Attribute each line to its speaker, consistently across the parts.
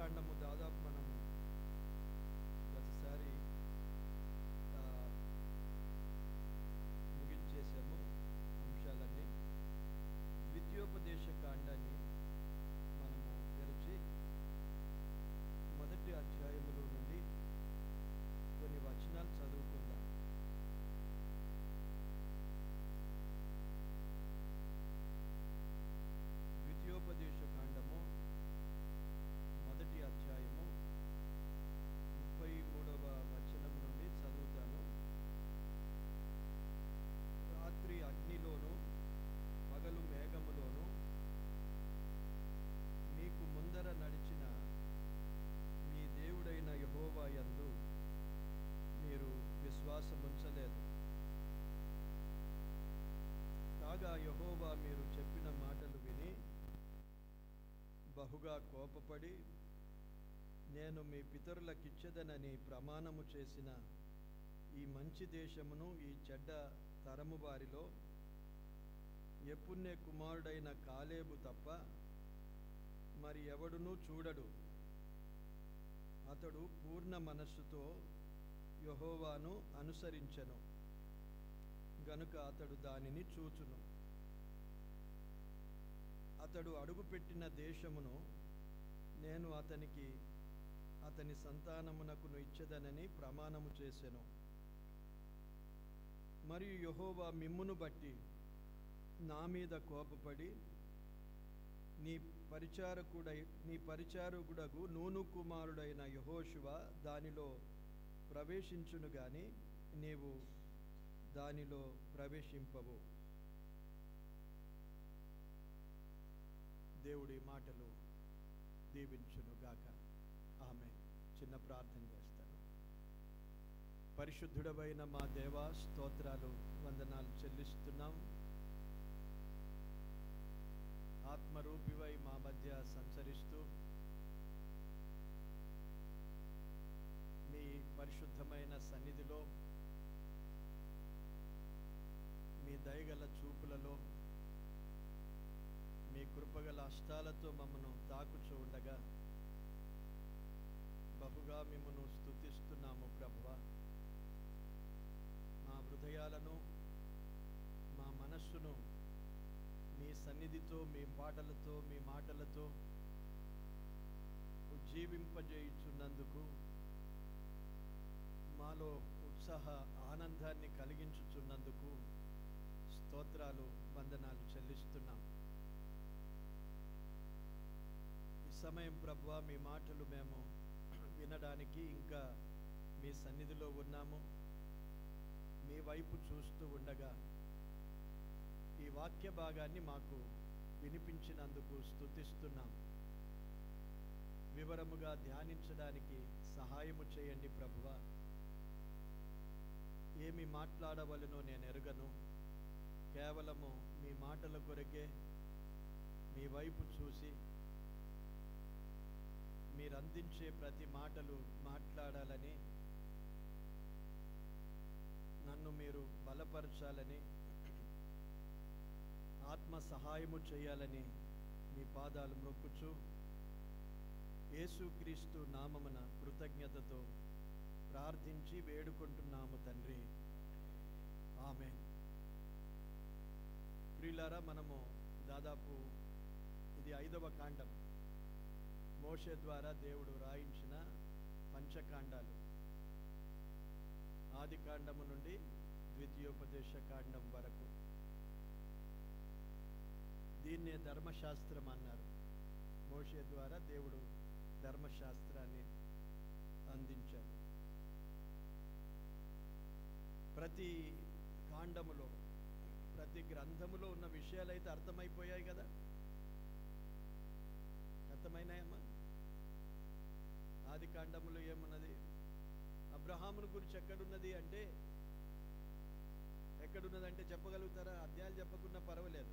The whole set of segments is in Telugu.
Speaker 1: కాండము దాదాపు మనం గతసారి ముగించేసాము అంశాలన్నీ. ద్వితీయోపదేశ కాండాన్ని మనము తెరిచి మొదటి అధ్యాయములో నుండి కొన్ని వచనాలు చదువుకుందాం. ద్వితీయోపదేశ కాండము మొదటి అధ్యాయము 33వ వచనం నుండి చదువుతాను. రాత్రి అగ్నిలోను పగలు మేఘములోను మీకు ముందర నడిచిన మీ దేవుడైన యెహోవా యందు మీరు విశ్వాసముంచలేదు. కాగా యెహోవా మీరు చెప్పిన మాటలు విని బహుగా కోపపడి నేను మీ పితరులకిచ్చెదనని ప్రమాణము చేసిన ఈ మంచి దేశమును ఈ చెడ్డ తరము వారిలో యెఫున్నె కుమారుడైన కాలేబు తప్ప మరి ఎవడునూ చూడడు. అతడు పూర్ణ మనస్సుతో యెహోవాను అనుసరించెను గనుక అతడు దానిని చూచును. అతడు అడుగుపెట్టిన దేశమును నేను అతనికి అతని సంతానమునకును ఇచ్చెదనని ప్రమాణము చేసెను. మరియు యెహోవా మిమ్మును బట్టి నా మీద కోపపడి నీ పరిచారకుడగు నూను కుమారుడైన యెహోషువ దానిలో ప్రవేశించును గాని నీవు దానిలో ప్రవేశింపవు. దేవుడి మాటలు దీవించునుగాక. ఆమె. చిన్న ప్రార్థన చేస్తాను. పరిశుద్ధుడవైన మా దేవా, స్తోత్రాలు వందనాలు చెల్లిస్తున్నాం. ఆత్మరూపివై మా మధ్య సంచరిస్తూ మీ పరిశుద్ధమైన సన్నిధిలో మీ దయగల చూపులలో మీ కృపగల హస్తాలతో మమ్మను తాకుచూ ఉండగా బహుగా మిమ్మను స్తుతిస్తున్నాము ప్రభువా. మా హృదయాలను మా మనస్సును మీ సన్నిధితో మీ పాటలతో మీ మాటలతో ఉజ్జీవింపజేయుచున్నందుకు మాలో ఉత్సాహ ఆనందాన్ని కలిగించుచున్నందుకు స్తోత్రాలు వందనాలు చెల్లిస్తున్నాం. ఈ సమయం ప్రభువా మీ మాటలు మేము వినడానికి ఇంకా మీ సన్నిధిలో ఉన్నాము. మీ వైపు చూస్తూ ఉండగా ఈ వాక్య భాగాన్ని మాకు వినిపించినందుకు స్తుతిస్తున్నాం. వివరముగా ధ్యానించడానికి సహాయము చేయండి ప్రభువా. ఏమి మాట్లాడవలనో నేను ఎరుగను. కేవలము మీ మాటల కొరకే మీ వైపు చూసి మీరు అందించే ప్రతి మాటలు మాట్లాడాలని, నన్ను మీరు బలపరచాలని, ఆత్మ సహాయము చేయాలని మీ పాదాలు మొక్కుచు యేసుక్రీస్తు నామమున కృతజ్ఞతతో ప్రార్థించి వేడుకుంటున్నాము తండ్రి. ఆమేన్. ప్రియులారా, మనము దాదాపు ఇది 5వ కాండం. మోషే ద్వారా దేవుడు రాయించిన పంచకాండాలు. ఆది కాండము నుండి ద్వితీయోపదేశ కాండం వరకు. దీన్నే ధర్మశాస్త్రం అన్నారు. మోషే ద్వారా దేవుడు ధర్మశాస్త్రాన్ని అందించాడు. ప్రతి కాండములో ప్రతి గ్రంథములో ఉన్న విషయాలైతే అర్థమైపోయాయి కదా. అర్థమైనాయమ్మా? ఆది కాండములో ఏమున్నది? అబ్రహామును గురించి ఎక్కడున్నది అంటే ఎక్కడున్నదంటే చెప్పగలుగుతారా? అధ్యాయాలు చెప్పకుండా పర్వాలేదు,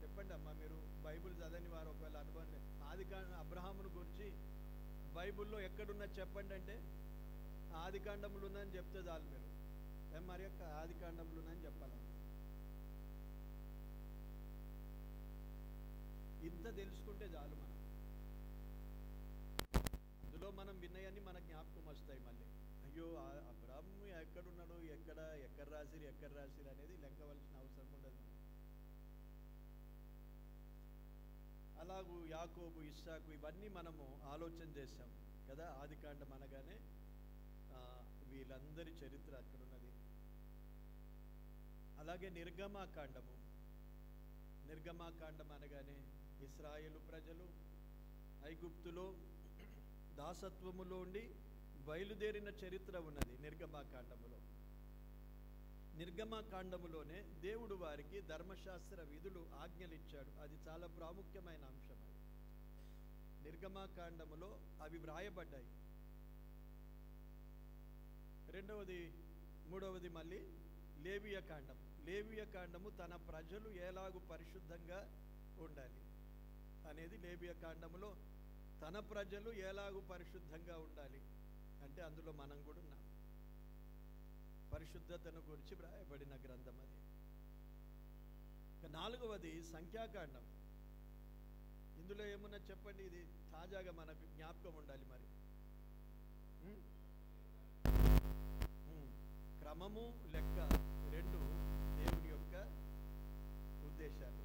Speaker 1: చెప్పండి అమ్మా. మీరు బైబిల్ చదని వారు ఒకవేళ అనుభవం లేదు. అబ్రహామును గురించి బైబిల్లో ఎక్కడున్నది చెప్పండి అంటే ఆది కాండములు ఉందని చెప్తే చాలు. మీరు మరి యొక్క ఆది కాండములు ఉందని చెప్పాలి. ఇంత తెలుసుకుంటే చాలు మనం. అందులో మనం విన్నయన్ని మన జ్ఞాపకం వస్తాయి మళ్ళీ. అయ్యో అబ్రాహాము ఎక్కడున్నాడు, ఎక్కడ రాసిరు అనేది లెక్కవలసిన అవసరం ఉండదు. అలాగూ యాకోబు, ఇస్సాకు ఇవన్నీ మనము ఆలోచన చేశాం కదా. ఆదికాండం అనగానే వీళ్ళందరి చరిత్ర అక్కడ ఉన్నది. అలాగే నిర్గమాకాండం అనగానే ఇశ్రాయేలు ప్రజలు ఐగుప్తులో దాసత్వములో ఉండి బయలుదేరిన చరిత్ర ఉన్నది నిర్గమాకాండములోనే దేవుడు వారికి ధర్మశాస్త్ర విధులు ఆజ్ఞలు ఇచ్చాడు. అది చాలా ప్రాముఖ్యమైన అంశం. అది నిర్గమాకాండములో అవి వ్రాయబడ్డాయి. మూడవది మళ్ళీ లేవియకాండము తన ప్రజలు ఎలాగూ పరిశుద్ధంగా ఉండాలి అనేది. లేవియకాండములో తన ప్రజలు ఎలాగూ పరిశుద్ధంగా ఉండాలి అంటే అందులో మనం కూడా ఉన్నాం. పరిశుద్ధతను గురించి వ్రాయబడిన గ్రంథం అది. నాలుగవది సంఖ్యాకాండం. ఇందులో ఏమున్నా చెప్పండి, ఇది తాజాగా మనకు జ్ఞాపకం ఉండాలి. మరి క్రమము, లెక్క రెండు దేవుని యొక్క ఉద్దేశాలు.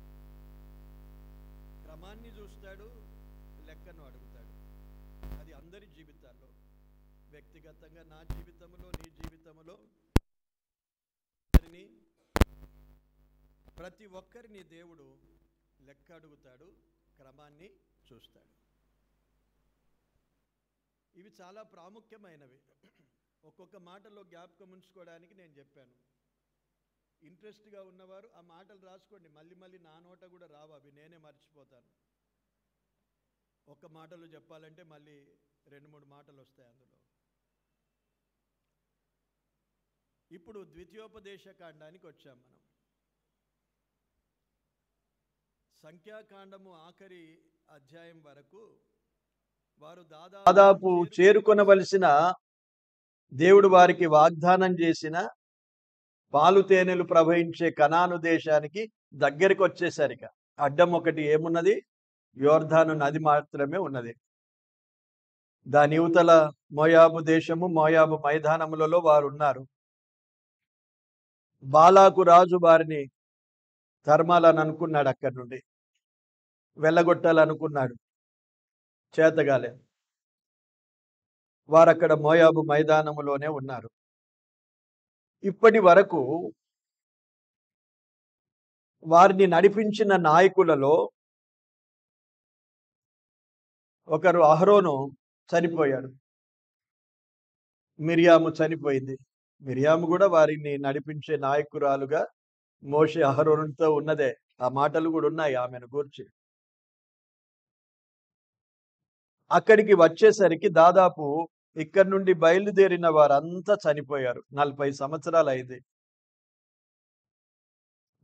Speaker 1: క్రమాన్ని చూస్తాడు, లెక్కను అడుగుతాడు. అది అందరి జీవితాల్లో, వ్యక్తిగతంగా నా జీవితంలో, నీ జీవితంలో ప్రతి ఒక్కరిని దేవుడు లెక్క అడుగుతాడు, క్రమాన్ని చూస్తాడు. ఇవి చాలా ప్రాముఖ్యమైనవి. ఒక్కొక్క మాటలో జ్ఞాపకం ఉంచుకోవడానికి నేను చెప్పాను. ఇంట్రెస్ట్గా ఉన్నవారు ఆ మాటలు రాసుకోండి. మళ్ళీ నా నోట కూడా రావు, అవి నేనే మర్చిపోతాను. ఒక్క మాటలు చెప్పాలంటే మళ్ళీ 2-3 మాటలు వస్తాయి అందులో. ఇప్పుడు ద్వితీయోపదేశకాండానికి వచ్చాం మనం. సంఖ్యాకాండము ఆఖరి అధ్యాయం వరకు వారు దాదాపు చేరుకొనవలసిన, దేవుడు వారికి వాగ్దానం చేసిన పాలు తేనెలు ప్రవహించే కనాను దేశానికి దగ్గరికి వచ్చేసరిక అడ్డం ఒకటి ఏమున్నది? యోర్దాను నది మాత్రమే ఉన్నది. దాని యువతల మోయాబు దేశము, మోయాబు మైదానములలో వారు ఉన్నారు. బాలాకు రాజు వారిని తరమాలని అనుకున్నాడు, అక్కడి నుండి వెళ్ళగొట్టాలనుకున్నాడు, చేతగాలే. వారక్కడ మోయాబు మైదానములోనే ఉన్నారు. ఇప్పటి వరకు వారిని నడిపించిన నాయకులలో ఒకరు అహరోను చనిపోయాడు, మిరియాము చనిపోయింది. మిరియాము కూడా వారిని నడిపించే నాయకురాలుగా మోషే అహరోనుతో ఉన్నదే. ఆ మాటలు కూడా ఉన్నాయి ఆమెను గూర్చి. అక్కడికి వచ్చేసరికి దాదాపు ఇక్కడి నుండి బయలుదేరిన వారంతా చనిపోయారు. 40 సంవత్సరాలు అయింది.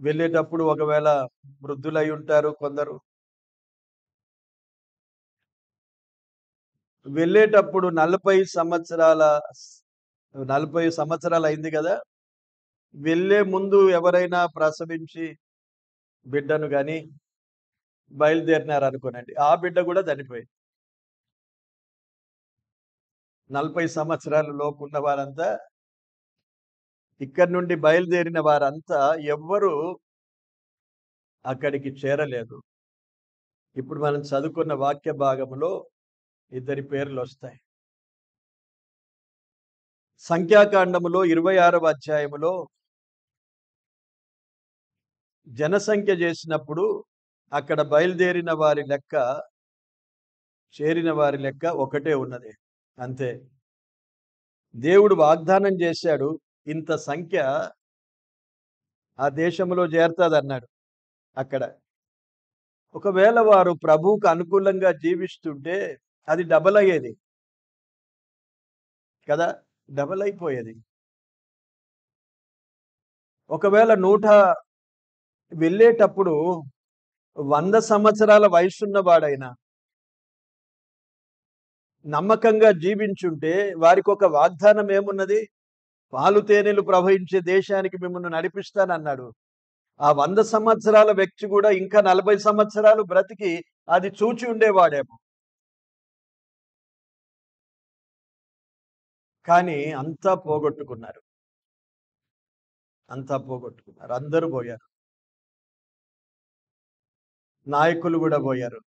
Speaker 1: వెళ్ళేటప్పుడు ఒకవేళ వృద్ధులై ఉంటారు కొందరు. వెళ్ళేటప్పుడు 40 సంవత్సరాలు అయింది కదా. వెళ్ళే ముందు ఎవరైనా ప్రసవించి బిడ్డను కానీ బయలుదేరినారు అనుకోనండి, ఆ బిడ్డ కూడా చనిపోయింది. 40 సంవత్సరాల లోపు ఉన్న వారంతా, ఇక్కడి నుండి బయలుదేరిన వారంతా ఎవ్వరూ అక్కడికి చేరలేదు. ఇప్పుడు మనం చదువుకున్న వాక్య భాగంలో 2 పేర్లు వస్తాయి. సంఖ్యాకాండములో 26వ అధ్యాయములో జనసంఖ్య చేసినప్పుడు అక్కడ బయలుదేరిన వారి లెక్క, చేరిన వారి లెక్క ఒకటే ఉన్నది, అంతే. దేవుడు వాగ్దానం చేశాడు, ఇంత సంఖ్య ఆ దేశంలో చేరుతుంది అన్నాడు. అక్కడ ఒకవేళ వారు ప్రభువుకు అనుకూలంగా జీవిస్తుంటే అది డబల్ అయ్యేది కదా, డబల్ అయిపోయేది. ఒకవేళ 100 వెళ్ళేటప్పుడు 100 సంవత్సరాల వయసున్న వాడైనా నమ్మకంగా జీవించుంటే వారికి ఒక వాగ్దానం ఏమున్నది? పాలు తేనెలు ప్రవహించే దేశానికి మిమ్మల్ని నడిపిస్తానన్నాడు. ఆ 100 సంవత్సరాల వ్యక్తి కూడా ఇంకా 40 సంవత్సరాలు బ్రతికి అది చూచి ఉండేవాడేమో. కానీ అంతా పోగొట్టుకున్నారు. అంతా పోగొట్టుకున్నారు. అందరూ పోయారు. నాయకులు కూడా పోయారు.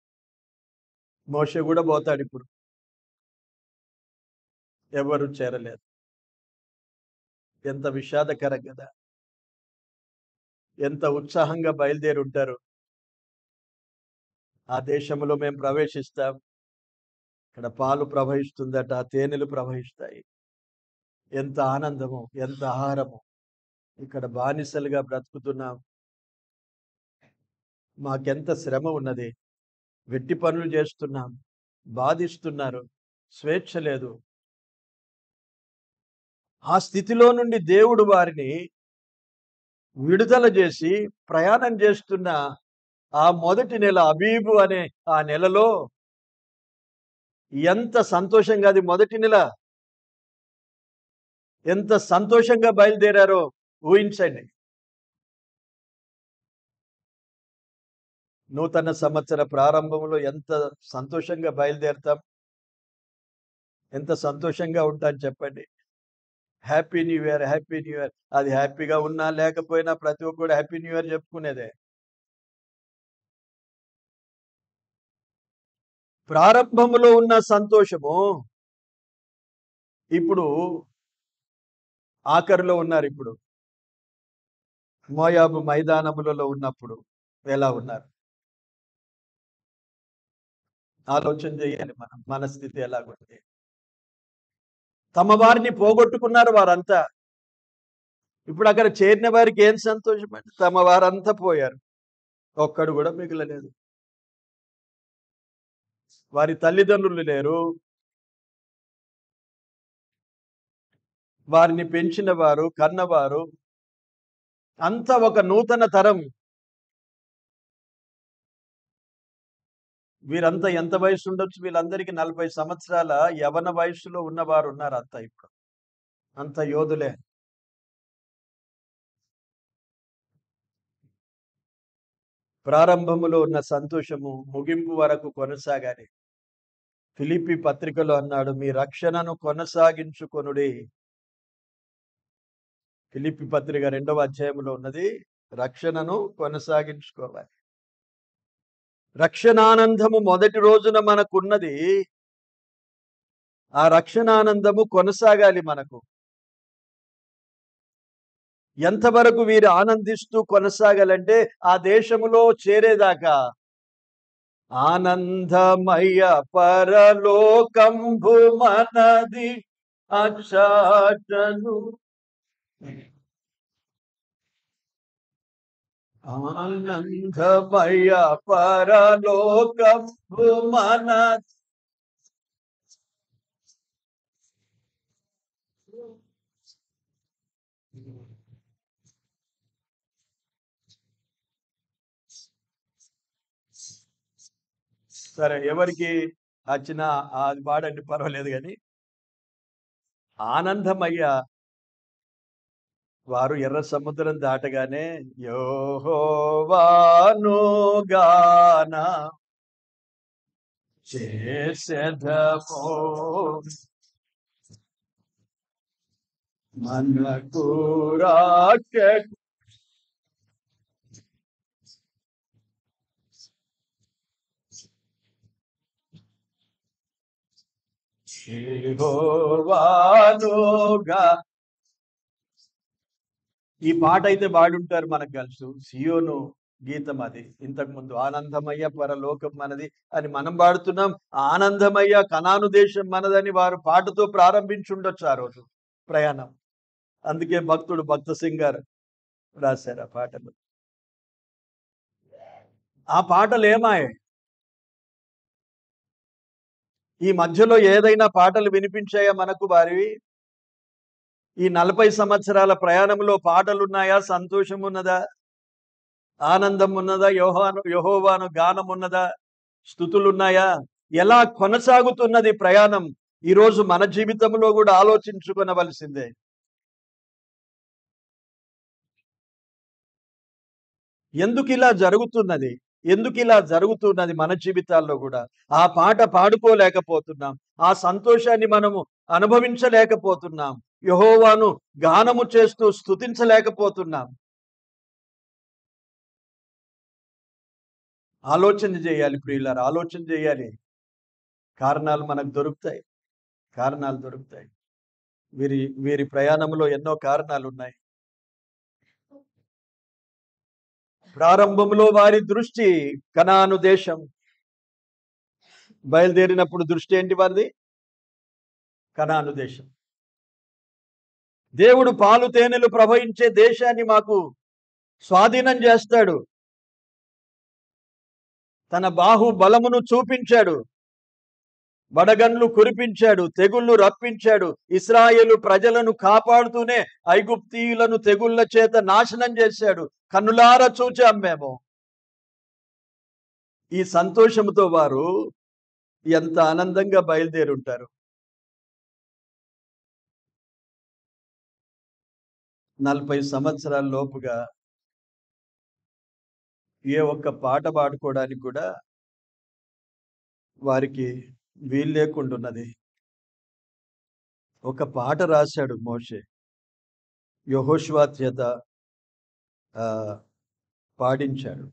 Speaker 1: మోషే కూడా పోతాడిప్పుడు. ఎవరు చేరలేదు. ఎంత విషాదకరం కదా! ఎంత ఉత్సాహంగా బయలుదేరి ఉంటారు. ఆ దేశంలో మేము ప్రవేశిస్తాం. ఇక్కడ పాలు ప్రవహిస్తుందట, తేనెలు ప్రవహిస్తాయి. ఎంత ఆనందము, ఎంత ఆహారము. ఇక్కడ బానిసలుగా బ్రతుకుతున్నాం. మాకెంత శ్రమ ఉన్నది. వెట్టి పనులు చేస్తున్నాం. బాధిస్తున్నారు. స్వేచ్ఛ లేదు. ఆ స్థితిలో నుండి దేవుడు వారిని విడుదల చేసి ప్రయాణం చేస్తున్న ఆ మొదటి నెల అబీబు అనే ఆ నెలలో ఎంత సంతోషంగా, అది మొదటి నెల, ఎంత సంతోషంగా బయలుదేరారో ఊహించండి. నూతన సంవత్సర ప్రారంభంలో ఎంత సంతోషంగా బయలుదేరుతాం, ఎంత సంతోషంగా ఉంటాను చెప్పండి. Happy new year, happy new year. అది హ్యాపీగా ఉన్నా లేకపోయినా ప్రతి ఒక్కరు హ్యాపీ న్యూ ఇయర్ చెప్పుకునేదే. ప్రారంభంలో ఉన్న సంతోషము ఇప్పుడు ఆఖరిలో ఉన్నారు. ఇప్పుడు మోయాబు మైదానములలో ఉన్నప్పుడు ఎలా ఉన్నారు ఆలోచన చేయాలి. మన స్థితి ఎలాగుంది. తమ వారిని పోగొట్టుకున్నారు వారంతా. ఇప్పుడు అక్కడ చేరిన వారికి ఏం సంతోషం అండి? తమ వారంతా పోయారు, ఒక్కడు కూడా మిగలలేదు. వారి తల్లిదండ్రులు లేరు, వారిని పెంచిన వారు, కన్నవారు, అంతా ఒక నూతన తరం. వీరంతా ఎంత వయసు ఉండొచ్చు? వీళ్ళందరికీ 40 సంవత్సరాల యవన వయసులో ఉన్నవారు ఉన్నారు. అంతా ఇప్పుడు అంత యోధులే. ప్రారంభములో ఉన్న సంతోషము ముగింపు వరకు కొనసాగాలి. ఫిలిప్పీ పత్రికలో అన్నాడు, మీ రక్షణను కొనసాగించుకొనుడి. ఫిలిప్పీ పత్రిక 2వ అధ్యాయంలో ఉన్నది, రక్షణను కొనసాగించుకోవాలి. రక్షణానందము మొదటి రోజున మనకున్నది. ఆ రక్షణానందము కొనసాగాలి మనకు. ఎంతవరకు వీరు ఆనందిస్తూ కొనసాగాలంటే ఆ దేశములో చేరేదాకా. ఆనందమయ్య పరలోకంబు మనది అక్షాటను. ఆనందమయ్య పరలోకంబు మనది. సరే, ఎవరికి వచ్చినా అది పాడండి, పర్వాలేదు. కానీ ఆనందమయ్య వారు ఎర్ర సముద్రం దాటగానే యెహోవాను గాన చేసెదమో మనకు రాక. యెహోవానుగా ఈ పాట అయితే పాడుంటారు మనకు తెలుసు. సియోను గీతం అది. ఇంతకు ముందు ఆనందమయ్య పరలోకం మనది అని మనం పాడుతున్నాం. ఆనందమయ్య కనాను దేశం మనదని వారు పాటతో ప్రారంభించుండొచ్చు ఆ రోజు ప్రయాణం. అందుకే భక్తుడు భక్త సింగ్ గారు రాశారు ఆ పాటలు. ఆ పాటలు ఏమాయే? ఈ మధ్యలో ఏదైనా పాటలు వినిపించాయా మనకు వారివి? ఈ 40 సంవత్సరాల ప్రయాణంలో పాటలున్నాయా? సంతోషం ఉన్నదా? ఆనందం ఉన్నదా? యెహోవాను గానం ఉన్నదా? స్తుతులున్నాయా? ఎలా కొనసాగుతున్నది ప్రయాణం? ఈరోజు మన జీవితంలో కూడా ఆలోచించుకొనవలసిందే. ఎందుకు ఇలా జరుగుతున్నది? ఎందుకు ఇలా జరుగుతున్నది మన జీవితాల్లో కూడా? ఆ పాట పాడుకోలేకపోతున్నాం. ఆ సంతోషాన్ని మనము అనుభవించలేకపోతున్నాం. యెహోవాను గానము చేస్తూ స్తుతించలేకపోతున్నాం. ఆలోచన చేయాలి ప్రియులారా, ఆలోచన చేయాలి. కారణాలు మనకు దొరుకుతాయి. కారణాలు దొరుకుతాయి. వీరి వీరి ప్రయాణంలో ఎన్నో కారణాలు ఉన్నాయి. ప్రారంభంలో వారి దృష్టి కనాను దేశం. బయలుదేరినప్పుడు దృష్టి ఏంటి వారిది? కనాను దేశం. దేవుడు పాలు తేనెలు ప్రవహించే దేశాన్ని మాకు స్వాధీనం చేస్తాడు. తన బాహుబలమును చూపించాడు. వడగండ్లు కురిపించాడు, తెగుళ్లు రప్పించాడు. ఇశ్రాయేలు ప్రజలను కాపాడుతూనే ఐగుప్తీయులను తెగుళ్ల చేత నాశనం చేశాడు. కన్నులారా చూచాం మేము. ఈ సంతోషంతో వారు ఎంత ఆనందంగా బయలుదేరుంటారు. 40 సంవత్సరాల లోపుగా ఏ ఒక్క పాట పాడుకోవడానికి కూడా వారికి వీలు లేకుండా ఉన్నది. ఒక పాట రాశాడు మోషే. యెహోషువ చేత పాడించాడు.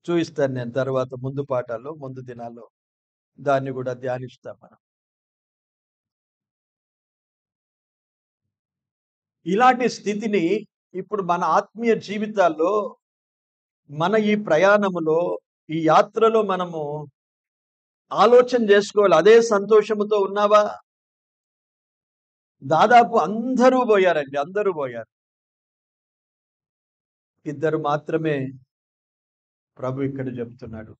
Speaker 1: చూయిస్తాను నేను తర్వాత ముందు పాఠాల్లో, ముందు దినాల్లో దాన్ని కూడా ధ్యానిస్తాం మనం. ఇలాంటి స్థితిని ఇప్పుడు మన ఆత్మీయ జీవితాల్లో, మన ఈ ప్రయాణములో, ఈ యాత్రలో మనము ఆలోచన చేసుకోవాలి. అదే సంతోషముతో ఉన్నావా? దాదాపు అందరూ పోయారండి, అందరూ పోయారు. ఇద్దరు మాత్రమే ప్రభు ఇక్కడ చెప్తున్నాడు.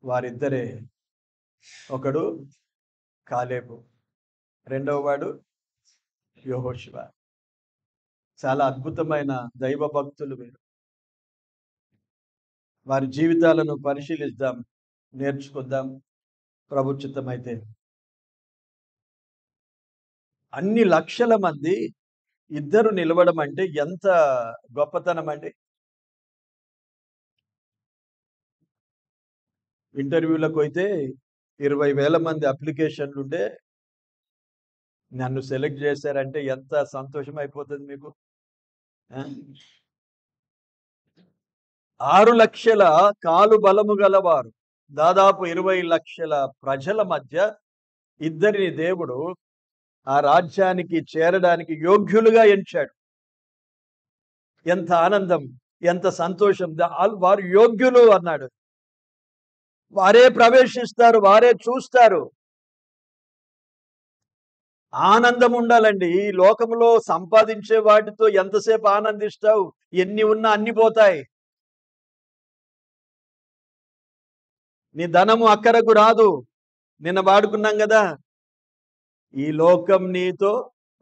Speaker 1: వారిద్దరే. ఒకడు కాలేబు, రెండవ వాడు యెహోషువ. చాలా అద్భుతమైన దైవ భక్తులు వీరు. వారి జీవితాలను పరిశీలిద్దాం, నేర్చుకుందాం ప్రభు చిత్తమైతే. అన్ని లక్షల మంది ఇద్దరు నిలవడం అంటే ఎంత గొప్పతనం అండి. ఇంటర్వ్యూలకు అయితే 20,000 మంది అప్లికేషన్లు ఉంటే నన్ను సెలెక్ట్ చేశారంటే ఎంత సంతోషం అయిపోతుంది మీకు. 6 లక్షల కాలు బలము గలవారు, దాదాపు 20 లక్షల ప్రజల మధ్య ఇద్దరిని దేవుడు ఆ రాజ్యానికి చేరడానికి యోగ్యులుగా ఎంచాడు. ఎంత ఆనందం, ఎంత సంతోషం. వారు యోగ్యులు అన్నాడు. వారే ప్రవేశిస్తారు, వారే చూస్తారు. ఆనందం ఉండాలండి. ఈ లోకంలో సంపాదించే వాటితో ఎంతసేపు ఆనందిస్తావు? ఎన్ని ఉన్నా అన్ని పోతాయి. నీ ధనము అక్కరకు రాదు. నిన్న వాడుకున్నాం కదా, ఈ లోకం నీతో,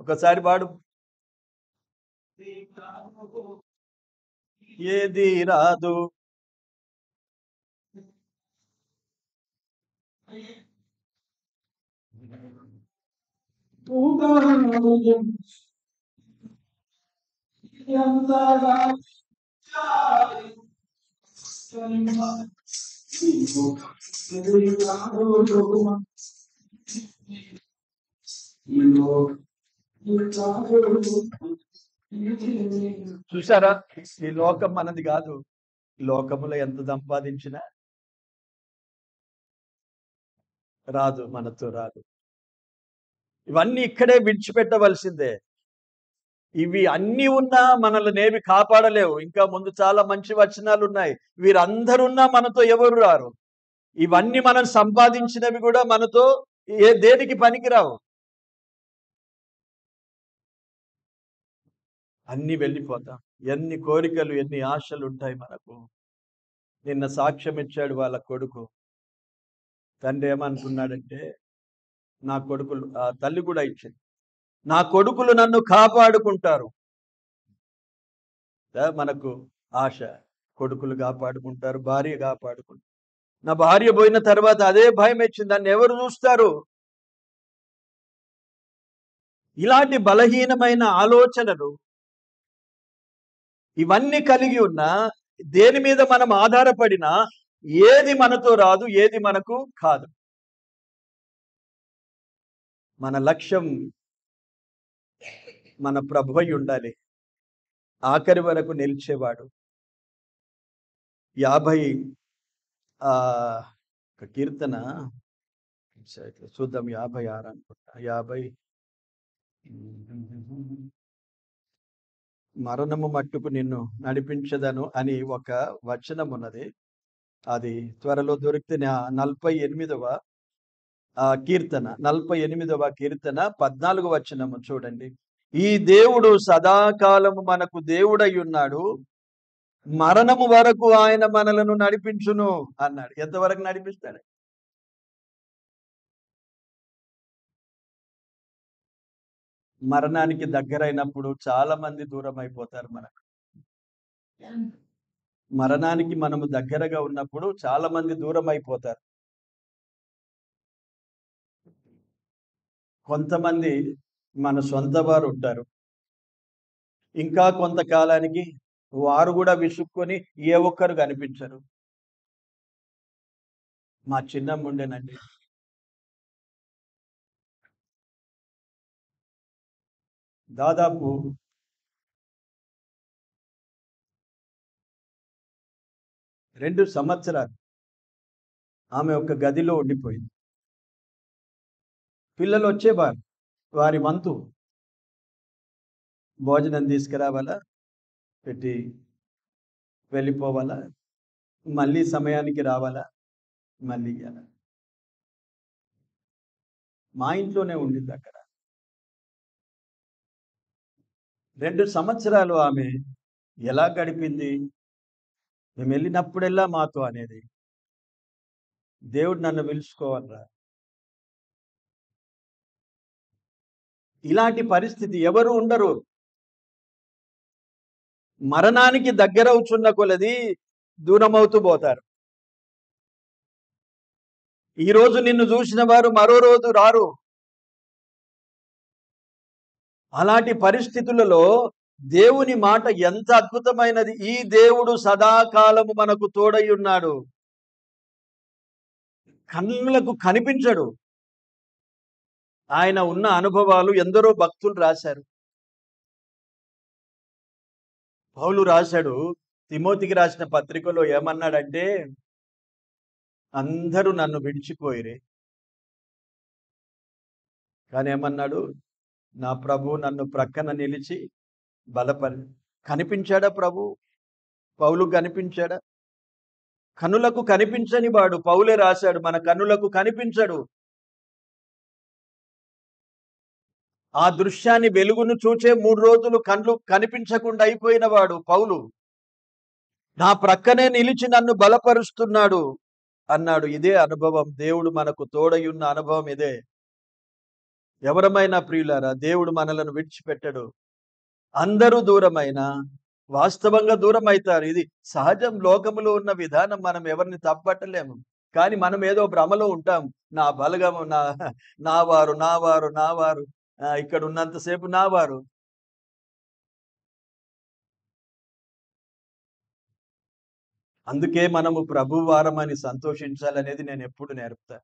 Speaker 1: ఒకసారి వాడు, ఏది రాదు. చూసారా, ఈ లోకం మనది కాదు. లోకములో ఎంత సంపాదించినా రాదు, మనతో రాదు. ఇవన్నీ ఇక్కడే విడిచిపెట్టవలసిందే. ఇవి అన్ని ఉన్నా మనల్ని ఏవి కాపాడలేవు. ఇంకా ముందు చాలా మంచి వచనాలు ఉన్నాయి. వీరందరున్నా మనతో ఎవరు రారు. ఇవన్నీ మనం సంపాదించినవి కూడా మనతో దేనికి పనికిరావు. అన్ని వెళ్ళిపోతాం. ఎన్ని కోరికలు, ఎన్ని ఆశలు ఉంటాయి మనకు. నిన్న సాక్ష్యం ఇచ్చాడు వాళ్ళ కొడుకు. తండ్రి ఏమనుకున్నాడంటే, నా కొడుకులు, ఆ తల్లి కూడా ఇచ్చింది, నా కొడుకులు నన్ను కాపాడుకుంటారు. మనకు ఆశ, కొడుకులు కాపాడుకుంటారు, భార్య కాపాడుకుంటారు. నా భార్య పోయిన తర్వాత అదే భయం వచ్చింది, నన్ను ఎవరు చూస్తారు? ఇలాంటి బలహీనమైన ఆలోచనలు ఇవన్నీ కలిగి ఉన్న దేని మీద మనం ఆధారపడినా ఏది మనతో రాదు, ఏది మనకు కాదు. మన లక్ష్యం మన ప్రభువై ఉండాలి, ఆఖరి వరకు నిలిచేవాడు. 50 కీర్తన చూద్దాం, 56 అనుకుంటా. 50 మరణము మట్టుకు నిన్ను నడిపించదను అని ఒక వచనం ఉన్నది. అది త్వరలో దొరికితే 48వ కీర్తన 48వ కీర్తన 14వ వచనము చూడండి. ఈ దేవుడు సదాకాలము మనకు దేవుడై ఉన్నాడు, మరణము వరకు ఆయన మనలను నడిపించును అన్నాడు. ఎంతవరకు నడిపిస్తాడు? మరణానికి దగ్గరైనప్పుడు చాలా మంది దూరం అయిపోతారు మనకు. మరణానికి మనము దగ్గరగా ఉన్నప్పుడు చాలా మంది దూరం అయిపోతారు. కొంతమంది మన సొంత వారు ఉంటారు, ఇంకా కొంతకాలానికి వారు కూడా విసుక్కొని ఏ ఒక్కరు కనిపించరు. మా చిన్నమ్మ ఉండేనండి, దాదాపు 2 సంవత్సరాలు ఆమె ఒక గదిలో ఉండిపోయింది. పిల్లలు వచ్చేవారు, వారి వంతు భోజనం తీసుకురావాలా, పెట్టి వెళ్ళిపోవాలా, మళ్ళీ సమయానికి రావాలా, మళ్ళీ ఇయ్యాలా. మా ఇంట్లోనే ఉండింది అక్కడ. 2 సంవత్సరాలు ఆమె ఎలా గడిపింది? మేము వెళ్ళినప్పుడెల్లా మాతో అనేది, దేవుడు నన్ను పిలుచుకోవాలరా. ఇలాంటి పరిస్థితి ఎవరు ఉండరు. మరణానికి దగ్గరవుతున్న కొలది దూరమవుతూ పోతారు. ఈరోజు నిన్ను చూసిన వారు మరో రోజు రారు. అలాంటి పరిస్థితులలో దేవుని మాట ఎంత అద్భుతమైనది. ఈ దేవుడు సదాకాలము మనకు తోడై ఉన్నాడు. కన్నులకు కనిపించడు. ఆయన ఉన్న అనుభవాలు ఎందరో భక్తులు రాశారు. పౌలు రాశాడు, తిమోతికి రాసిన పత్రికలో ఏమన్నాడంటే, అందరూ నన్ను విడిచిపోయిరే, కానీ ఏమన్నాడు, నా ప్రభు నన్ను ప్రక్కన నిలిచి బలపరి. కనిపించాడా ప్రభు? పౌలు కనిపించాడా? కనులకు కనిపించని వాడు. పౌలే రాశాడు, మన కనులకు కనిపించడు. ఆ దృశ్యాన్ని, వెలుగును చూచే 3 రోజులు కళ్ళు కనిపించకుండా అయిపోయిన వాడు పౌలు. నా ప్రక్కనే నిలిచి నన్ను బలపరుస్తున్నాడు అన్నాడు. ఇదే అనుభవం, దేవుడు మనకు తోడయున్న అనుభవం ఇదే. ఎవరమైనా ప్రియులారా, దేవుడు మనలను విడిచిపెట్టడు. అందరూ దూరమైనా వాస్తవంగా దూరం అవుతారు. ఇది సహజం, లోకములో ఉన్న విధానం. మనం ఎవరిని తప్పట్టలేము. కానీ మనం ఏదో భ్రమలో ఉంటాం. నా బలగము, నా వారు ఇక్కడ ఉన్నంతసేపు నా వారు. అందుకే మనము ప్రభువారం అని సంతోషించాలనేది నేను ఎప్పుడు నేర్పుతా.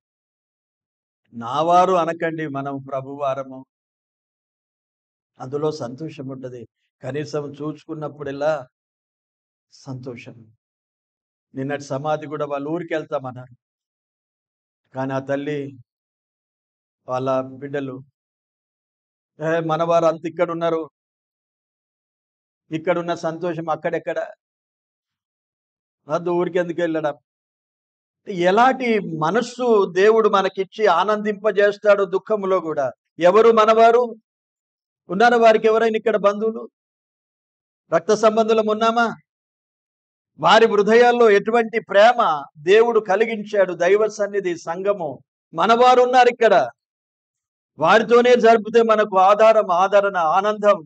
Speaker 1: నా వారు అనకండి, మనం ప్రభువారము. అందులో సంతోషం ఉంటుంది. కనీసం చూసుకున్నప్పుడెల్లా సంతోషం. నిన్నటి సమాధి కూడా వాళ్ళ ఊరికి వెళ్తామన్నారు, కానీ ఆ తల్లి వాళ్ళ బిడ్డలు, మనవారు అంత ఇక్కడ ఉన్నారు, ఇక్కడున్న సంతోషం అక్కడెక్కడ, అది ఊరికి ఎందుకు వెళ్ళడం. ఎలాంటి మనస్సు దేవుడు మనకిచ్చి ఆనందింపజేస్తాడు దుఃఖములో కూడా. ఎవరు మనవారు ఉన్నారా? వారికి ఎవరైనా ఇక్కడ బంధువులు, రక్త సంబంధులం ఉన్నామా? వారి హృదయాల్లో ఎటువంటి ప్రేమ దేవుడు కలిగించాడు. దైవ సన్నిధి, సంఘము, మనవారు ఉన్నారు ఇక్కడ. వారితోనే జరిపితే మనకు ఆదరణ, ఆనందం.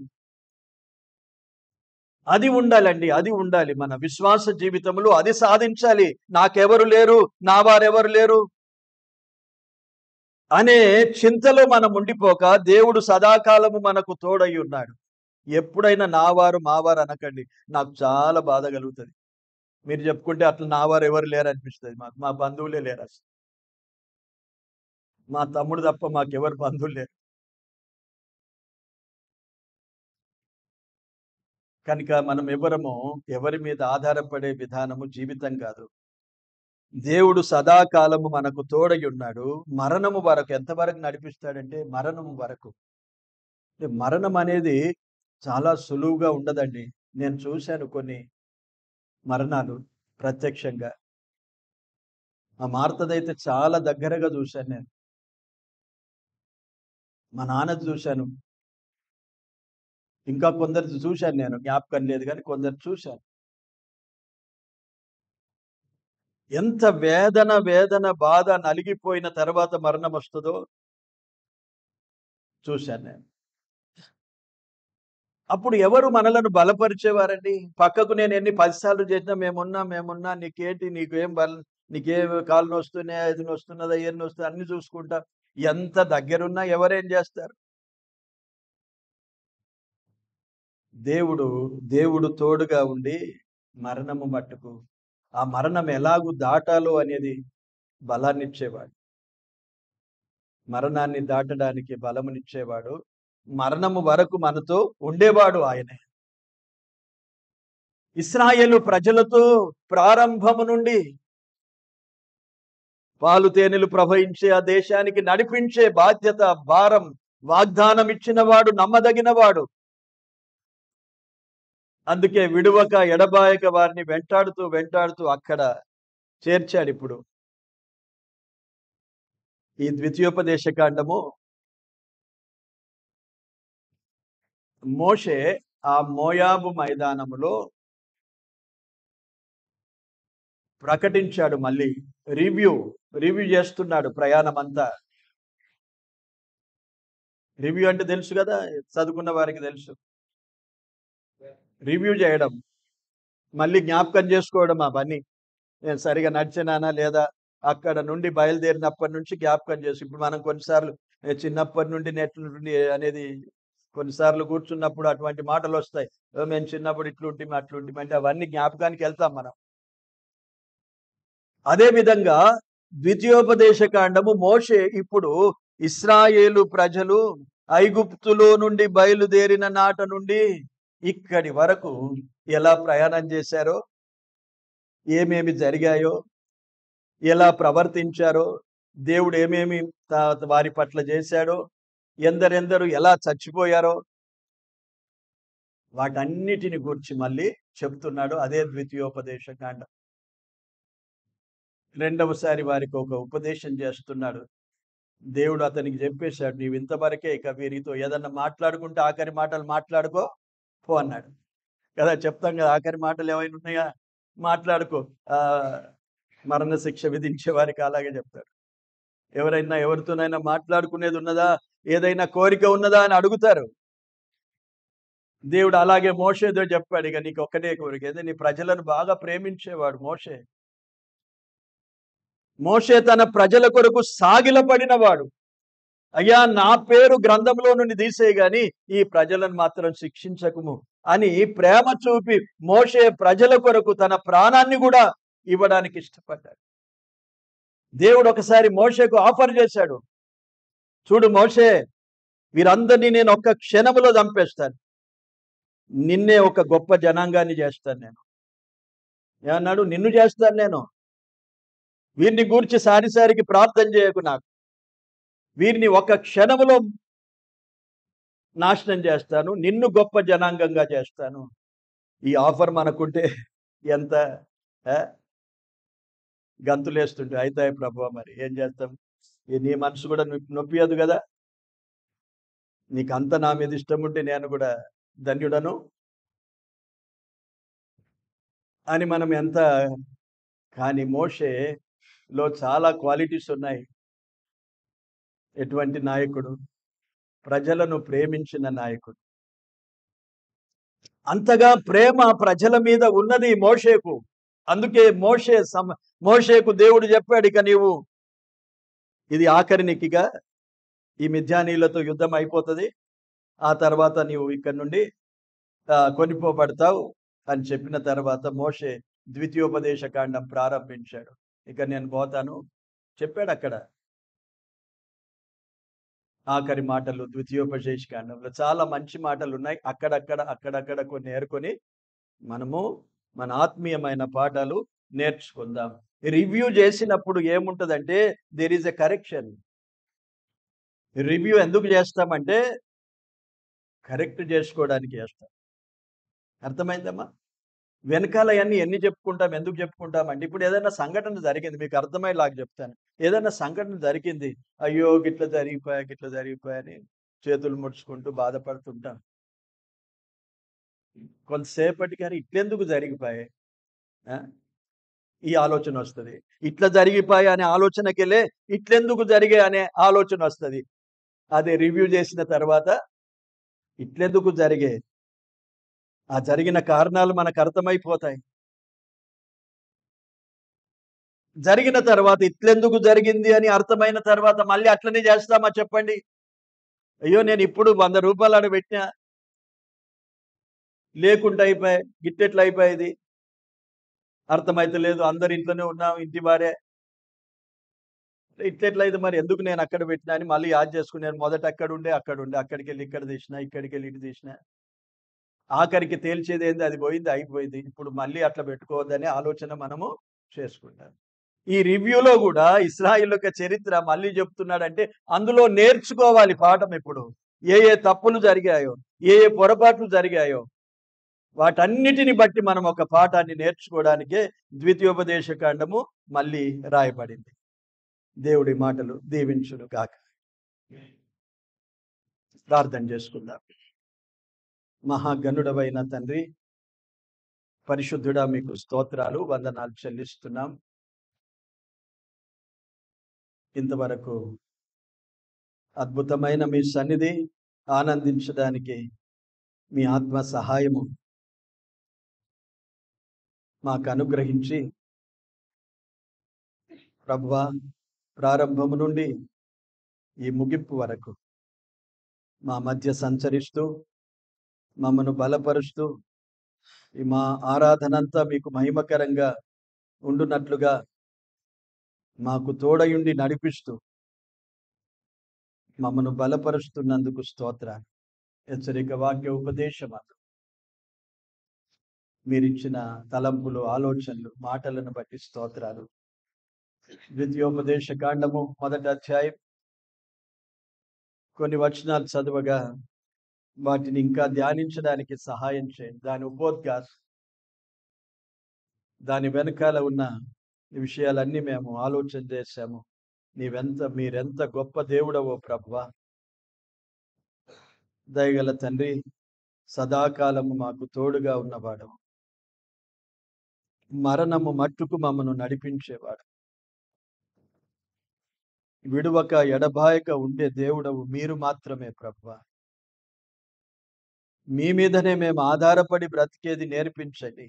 Speaker 1: అది ఉండాలండి, అది ఉండాలి మన విశ్వాస జీవితంలో. అది సాధించాలి. నాకెవరు లేరు, నా వారెవరు లేరు అనే చింతలో మనం ఉండిపోక, దేవుడు సదాకాలము మనకు తోడై ఉన్నాడు. ఎప్పుడైనా నావారు మావారు అనకండి. నాకు చాలా బాధ కలుగుతుంది. మీరు చెప్పుకుంటే అట్లా నావారు ఎవరు లేరు అనిపిస్తుంది. మా బంధువులే లేరు అసలు. మా తమ్ముడు తప్ప మాకెవరు బంధువులు లేరు. కనుక మనం ఎవరి మీద ఆధారపడే విధానము జీవితం కాదు. దేవుడు సదాకాలము మనకు తోడై ఉన్నాడు. మరణము వరకు ఎంతవరకు నడిపిస్తాడంటే మరణము వరకు. మరణం అనేది చాలా సులువుగా ఉండదండి. నేను చూశాను కొన్ని మరణాలు ప్రత్యక్షంగా. మా మార్తదైతే చాలా దగ్గరగా చూశాను నేను. మా నాన్నది చూశాను. ఇంకా కొందరిది చూశాను నేను. జ్ఞాపకం లేదు కానీ కొందరు చూశాను. ఎంత వేదన బాధ నలిగిపోయిన తర్వాత మరణం వస్తుందో చూశాను నేను. అప్పుడు ఎవరు మనలను బలపరిచేవారండి? పక్కకు నేను ఎన్ని 10 సార్లు చేసినా మేమున్నా నీకేంటి నీకే కాళ్ళు నొస్తున్నాయా, ఇది నొస్తున్నదా, ఏం నొస్తుందా అన్ని చూసుకుంటా. ఎంత దగ్గరున్నా ఎవరేం చేస్తారు? దేవుడు తోడుగా ఉండి మరణము మట్టుకు ఆ మరణం ఎలాగూ దాటాలో అనేది బలాన్నిచ్చేవాడు. మరణాన్ని దాటడానికి బలమునిచ్చేవాడు. మరణము వరకు మనతో ఉండేవాడు ఆయనే. ఇశ్రాయేలు ప్రజలతో ప్రారంభము నుండి పాలు తేనెలు ప్రవహించే ఆ దేశానికి నడిపించే బాధ్యత, భారం, వాగ్దానం ఇచ్చినవాడు నమ్మదగినవాడు. అందుకే విడువక ఎడబాయక వారిని వెంటాడుతూ అక్కడ చేర్చాడు. ఇప్పుడు ఈ ద్వితీయోపదేశ కాండము మోషే ఆ మోయాబు మైదానములో ప్రకటించాడు. మళ్ళీ రివ్యూ చేస్తున్నాడు ప్రయాణం అంతా. రివ్యూ అంటే తెలుసు కదా, చదువుకున్న వారికి తెలుసు. రివ్యూ చేయడం, మళ్ళీ జ్ఞాపకం చేసుకోవడం. ఆ పని నేను సరిగా నడిచినానా లేదా, అక్కడ నుండి బయలుదేరినప్పటి నుంచి జ్ఞాపకం చేసి. ఇప్పుడు మనం కొన్నిసార్లు చిన్నప్పటి నుండి నెట్లుండి అనేది కొన్నిసార్లు కూర్చున్నప్పుడు అటువంటి మాటలు వస్తాయి. మేము చిన్నప్పుడు ఇట్లుంటిమి అట్లుంటిమి అంటే అవన్నీ జ్ఞాపకానికి వెళ్తాం మనం. అదే విధంగా ద్వితీయోపదేశ కాండము మోషే ఇప్పుడు ఇశ్రాయేలు ప్రజలు ఐగుప్తులో నుండి బయలుదేరిన నాట నుండి ఇక్కడి వరకు ఎలా ప్రయాణం చేశారో, ఏమేమి జరిగాయో, ఎలా ప్రవర్తించారో, దేవుడు ఏమేమి వారి పట్ల చేశాడో, ఎందరెందరూ ఎలా చచ్చిపోయారో వాటన్నిటిని గురించి మళ్ళీ చెప్తున్నాడు. అదే ద్వితీయోపదేశ కాండం. రెండవసారి వారికి ఒక ఉపదేశం చేస్తున్నాడు. దేవుడు అతనికి చెప్పేశాడు, నీవు ఇంతవరకే, ఇక వీరితో ఏదన్నా మాట్లాడుకుంటే ఆఖరి మాటలు మాట్లాడుకో పో అన్నాడు కదా. చెప్తాం కదా, ఆఖరి మాటలు ఏమైనా ఉన్నాయా, మాట్లాడుకో. మరణ శిక్ష విధించే వారికి అలాగే చెప్తాడు. ఎవరితోనైనా మాట్లాడుకునేది ఉన్నదా, ఏదైనా కోరిక ఉన్నదా అని అడుగుతారు. దేవుడు అలాగే మోషేతో చెప్పాడు, ఇక నీకు ఒక్కటే కోరిక, ఏదో నీ ప్రజలను బాగా ప్రేమించేవాడు మోషే తన ప్రజల కొరకు సాగిలపడినవాడు. అయ్యా, నా పేరు గ్రంథంలో నుండి తీసేయి గాని ఈ ప్రజలను మాత్రం శిక్షించకుము అని ప్రేమ చూపి మోషే ప్రజల కొరకు తన ప్రాణాన్ని కూడా ఇవ్వడానికి ఇష్టపడ్డాడు. దేవుడు ఒకసారి మోషేకు ఆఫర్ చేశాడు, చూడు మోషే, వీరందరినీ నేను ఒక్క క్షణములో చంపేస్తాను, నిన్నే ఒక గొప్ప జనాంగాన్ని చేస్తాను నేను. ఏమన్నాడు? నిన్ను చేస్తాను నేను. వీరిని గూర్చి సారిసారికి ప్రార్థన చేయకు, నాకు వీరిని ఒక క్షణములో నాశనం చేస్తాను, నిన్ను గొప్ప జనాంగంగా చేస్తాను. ఈ ఆఫర్ మనకుంటే ఎంత గంతులేస్తుంటే అవుతాయి ప్రభువా, మరి ఏం చేస్తాం? నీ మనసు కూడా నొప్పియదు కదా. నీకంత నా మీద ఇష్టం ఉంటే నేను కూడా ధన్యుడను అని మనం ఎంత. కానీ మోషేలో చాలా క్వాలిటీస్ ఉన్నాయి. ఎటువంటి నాయకుడు? ప్రజలను ప్రేమించిన నాయకుడు. అంతగా ప్రేమ ప్రజల మీద ఉన్నది మోషేకు. అందుకే మోషేకు దేవుడు చెప్పాడు, ఇక నీవు ఇది ఆఖరినికిగా ఈ మిద్యానీయులతో యుద్ధం అయిపోతుంది, ఆ తర్వాత నీవు ఇక్కడ నుండి
Speaker 2: కొనిపోబడతావు అని చెప్పిన తర్వాత మోషే ద్వితీయోపదేశ కాండం ప్రారంభించాడు. ఇక నేను పోతాను చెప్పాడు. అక్కడ ఆఖరి మాటలు ద్వితీయోపదేశ కాండంలో చాలా మంచి మాటలు ఉన్నాయి. అక్కడక్కడ కొన్ని ఏరుకొని మనము మన ఆత్మీయమైన పాఠాలు నేర్చుకుందాం. రివ్యూ చేసినప్పుడు ఏముంటదంటే there is a correction. Review ఎందుకు చేస్తామంటే కరెక్ట్ చేసుకోవడానికి చేస్తాం. అర్థమైందమ్మా? వెనకాల అన్ని ఎన్ని చెప్పుకుంటాం, ఎందుకు చెప్పుకుంటామంటే ఇప్పుడు ఏదైనా సంఘటన జరిగింది, మీకు అర్థమయ్యేలాగా చెప్తాను. ఏదైనా సంఘటన జరిగింది, అయ్యో గిట్ల జరిగిపోయా అని చేతులు ముడుచుకుంటూ బాధపడుతుంటాం. కొంతసేపటికి అని ఇట్లెందుకు జరిగిపోయాయి ఈ ఆలోచన వస్తుంది. ఇట్లా జరిగిపోయా అనే ఆలోచనకెళ్ళే ఇట్లెందుకు జరిగే అనే ఆలోచన వస్తుంది. అదే రివ్యూ చేసిన తర్వాత ఇట్లెందుకు జరిగే ఆ జరిగిన కారణాలు మనకు అర్థమైపోతాయి. జరిగిన తర్వాత ఇట్లెందుకు జరిగింది అని అర్థమైన తర్వాత మళ్ళీ అట్లనే చేస్తామా చెప్పండి? అయ్యో నేను ఇప్పుడు 100 రూపాయలు ఆడ పెట్టినా లేకుండా అయిపోయాయి, గిట్టెట్లా అయిపోయేది అర్థమైతే లేదు. అందరు ఇంట్లోనే ఉన్నాం, ఇంటి వారే, ఇట్లెట్లయితే మరి ఎందుకు నేను అక్కడ పెట్టినా అని మళ్ళీ యాద్ చేసుకుని నేను మొదట అక్కడుండే అక్కడికి వెళ్ళి ఇక్కడ తీసిన, ఇక్కడికి వెళ్ళి ఇటు తీసిన, ఆఖరికి తేల్చేది ఏంది, అది పోయింది అయిపోయింది. ఇప్పుడు మళ్ళీ అట్లా పెట్టుకోవద్దనే ఆలోచన మనము చేసుకుంటాం. ఈ రివ్యూలో కూడా ఇశ్రాయేలు యొక్క చరిత్ర మళ్ళీ చెప్తున్నాడంటే అందులో నేర్చుకోవాలి పాఠం. ఇప్పుడు ఏ తప్పులు జరిగాయో, ఏ పొరపాట్లు జరిగాయో వాటన్నిటిని బట్టి మనం ఒక పాఠాన్ని నేర్చుకోవడానికే ద్వితీయోపదేశ కాండము మళ్ళీ రాయబడింది. దేవుడి మాటలు దీవించును గాక. ప్రార్థన చేసుకుందాం. మహాగణుడవైన తండ్రి, పరిశుద్ధుడా, మీకు స్తోత్రాలు, వందనాలు చెల్లిస్తున్నాం. ఇంతవరకు అద్భుతమైన మీ సన్నిధి ఆనందించడానికి మీ ఆత్మ సహాయము మాకు అనుగ్రహించి ప్రభువా, ప్రారంభము నుండి ఈ ముగింపు వరకు మా మధ్య సంచరిస్తూ మమ్మను బలపరుస్తూ మా ఆరాధనంతా మీకు మహిమకరంగా ఉండునట్లుగా మాకు తోడయుండి నడిపిస్తూ మమ్మను బలపరుస్తున్నందుకు స్తోత్రాలు. హెచ్చరిక వాక్య ఉపదేశమాలు మీరిచ్చిన తలంపులు, ఆలోచనలు, మాటలను బట్టి స్తోత్రాలు. ద్వితీయోపదేశ కాండము 1వ అధ్యాయం కొన్ని వచనాలు చదవగా వాటిని ఇంకా ధ్యానించడానికి సహాయం చేయండి. దాని ఉపోద్ఘాతం, దాని వెనకాల ఉన్న విషయాలన్నీ మేము ఆలోచన చేశాము. మీరెంత గొప్ప దేవుడవో ప్రభువా, దయగల తండ్రి, సదాకాలము మాకు తోడుగా ఉన్నవాడు, మరణము మట్టుకు మమ్మను నడిపించేవాడు, విడువక ఎడబాయక ఉండే దేవుడవు మీరు మాత్రమే ప్రభువా. మీ మీదనే మేము ఆధారపడి బ్రతికేది నేర్పించండి.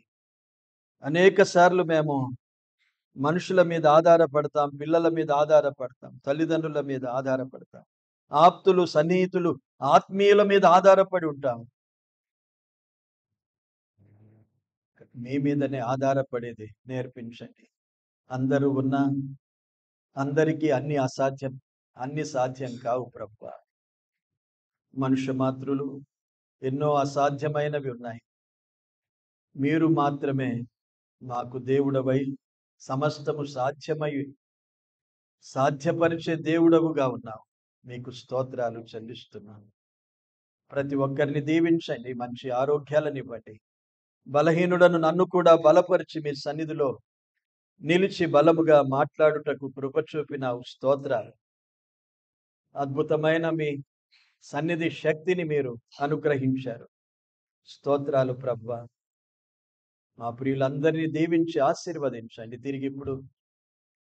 Speaker 2: అనేక సార్లు మేము మనుషుల మీద ఆధారపడతాం, పిల్లల మీద ఆధారపడతాం, తల్లిదండ్రుల మీద ఆధారపడతాం, ఆప్తులు, సన్నిహితులు, ఆత్మీయుల మీద ఆధారపడి ఉంటాం. మీ మీదనే ఆధారపడేది నేర్పించండి. అందరూ ఉన్నా అందరికీ అన్ని సాధ్యం కావు ప్రభువా. మనుష్య మాత్రులు ఎన్నో అసాధ్యమైనవి ఉన్నాయి. మీరు మాత్రమే మాకు దేవుడవై సమస్తము సాధ్యపరిచే దేవుడవుగా ఉన్నావు. మీకు స్తోత్రాలు చెల్లిస్తున్నాను. ప్రతి ఒక్కరిని దీవించండి, మంచి ఆరోగ్యాలనివ్వండి. బలహీనుడను నన్ను కూడా బలపరిచి మీ సన్నిధిలో నిలిచి బలముగా మాట్లాడుటకు కృప చూపినావు. స్తోత్రాలు. అద్భుతమైన మీ సన్నిధి శక్తిని మీరు అనుగ్రహించారు. స్తోత్రాలు ప్రభువా. మా ప్రియులందరినీ దీవించి ఆశీర్వదించండి. తిరిగి ఇప్పుడు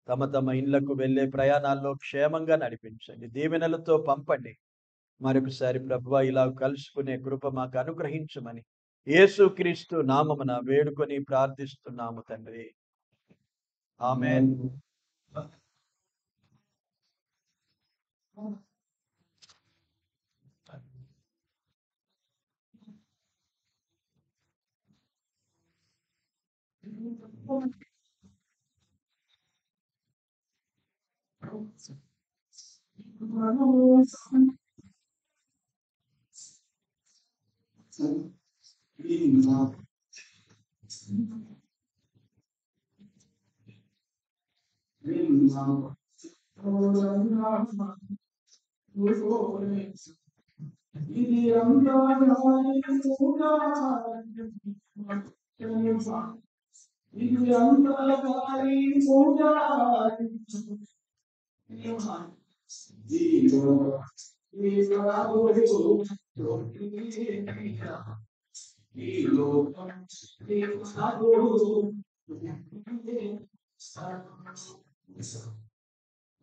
Speaker 2: తమ తమ ఇళ్లకు వెళ్ళే ప్రయాణాల్లో క్షేమంగా నడిపించండి. దీవెనలతో పంపండి. మరొకసారి ప్రభువా, ఇలా కలుసుకునే కృప మాకు అనుగ్రహించమని యేసుక్రీస్తు నామమున వేడుకొని ప్రార్థిస్తున్నాము తండ్రి. ఆమేన్.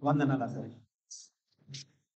Speaker 2: వందనాలు.